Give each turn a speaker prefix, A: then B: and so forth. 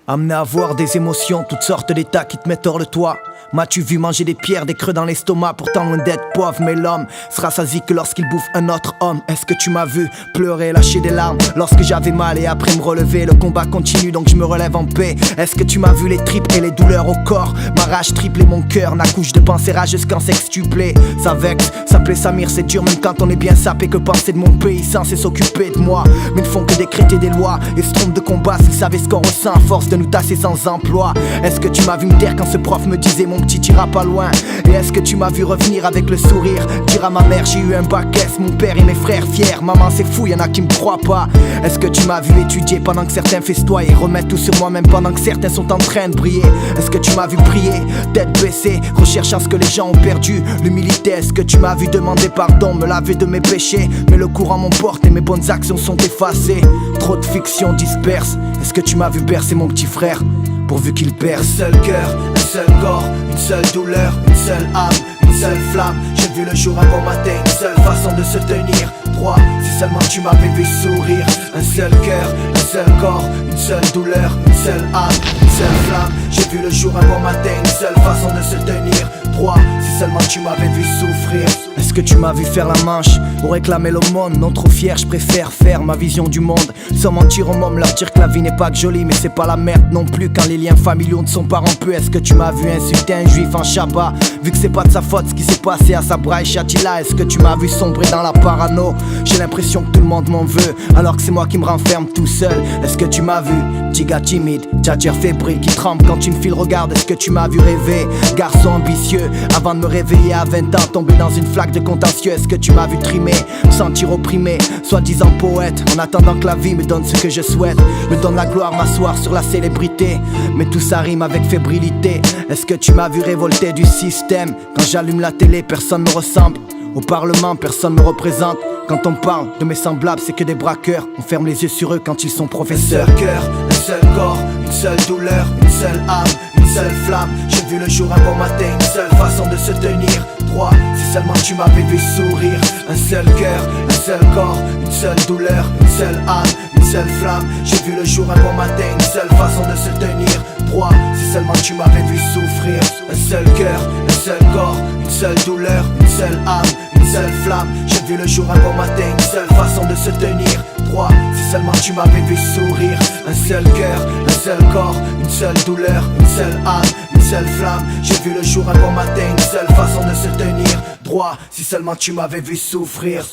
A: Amené à voir des émotions, toutes sortes d'états qui te mettent hors le toit. M'as-tu vu manger des pierres, des creux dans l'estomac? Pourtant loin d'être pauvre, mais l'homme se rassasie que lorsqu'il bouffe un autre homme. Est-ce que tu m'as vu pleurer, lâcher des larmes lorsque j'avais mal et après me relever? Le combat continue donc je me relève en paix. Est-ce que tu m'as vu les tripes et les douleurs au corps? Ma rage triple et mon cœur n'accouche de pensées rageuses qu'en sextuplé. Ça vexe, s'appeler Samir c'est dur même quand on est bien sapé. Que penser de mon pays sans s'occuper de moi? Mais ils ne font que décréter des lois et se trompent de combat s'ils savaient ce qu'on ressent à force de nous tasser sans emploi. Est-ce que tu m'as vu me taire quand ce prof me disait mon petit t'iras pas loin? Et est-ce que tu m'as vu revenir avec le sourire? Dire à ma mère j'ai eu un bac S, mon père et mes frères fiers. Maman c'est fou, y'en a qui me croient pas. Est-ce que tu m'as vu étudier pendant que certains festoient et remettent tout sur moi-même pendant que certains sont en train de briller? Est-ce que tu m'as vu prier, tête baissée, recherchant ce que les gens ont perdu, l'humilité? Est-ce que tu m'as vu demander pardon, me laver de mes péchés? Mais le courant m'emporte et mes bonnes actions sont effacées. Trop de fiction disperse. Est-ce que tu m'as vu bercer mon petit frère pourvu qu'il perce?
B: Un seul cœur, un seul corps, une seule douleur, une seule âme, une seule flamme. J'ai vu le jour un bon matin, une seule façon de se tenir droit. Si seulement tu m'avais vu sourire. Un seul cœur, un seul corps, une seule douleur, une seule âme, une seule flamme. J'ai vu le jour un bon matin, une seule façon de se tenir droit. Si seulement tu m'avais vu souffrir.
A: Est-ce que tu m'as vu faire la manche ou réclamer l'aumône? Non trop fier, je préfère faire ma vision du monde sans mentir aux mômes, leur dire que la vie n'est pas que jolie. Mais c'est pas la merde non plus quand les liens familiaux ne sont pas rompus. Est-ce que tu m'as vu insulter un juif en Shabbat vu que c'est pas de sa faute ce qui s'est passé à Sabra et Shatila? Est-ce que tu m'as vu sombrer dans la parano? J'ai l'impression que tout le monde m'en veut alors que c'est moi qui me renferme tout seul. Est-ce que tu m'as vu, petit gars timide, tchatcher fébrile qui tremble quand une fille le regarde? Est-ce que tu m'as vu rêver, garçon ambitieux, avant de me réveiller à 20 ans, tomber dans une flaque de contentieux? Est-ce que tu m'as vu trimer, me sentir opprimé, soi-disant poète, en attendant que la vie me donne ce que je souhaite, me donne la gloire, m'asseoir sur la célébrité? Mais tout ça rime avec fébrilité. Est-ce que tu m'as vu révolter du système? Quand j'allume la télé, personne me ressemble. Au Parlement, personne me représente. Quand on parle de mes semblables, c'est que des braqueurs. On ferme les yeux sur eux quand ils sont professeurs.
B: Un seul cœur, un seul corps, une seule douleur, une seule âme, une seule flamme. J'ai vu le jour un bon matin, une seule façon de se tenir droit. Si seulement tu m'avais vu sourire. Un seul cœur, un seul corps, une seule douleur, une seule âme, une seule flamme. J'ai vu le jour un bon matin, une seule façon de se tenir droit. Si seulement tu m'avais vu souffrir. Un seul cœur, un seul corps, une seule douleur, une seule âme, une seule flamme. J'ai vu le jour un bon matin, une seule façon de se tenir droit. Si seulement tu m'avais vu sourire. Un seul cœur, un seul corps, une seule douleur, une seule âme, une seule flamme. J'ai vu le jour un bon matin, une seule façon de se tenir droit. Si seulement tu m'avais vu souffrir.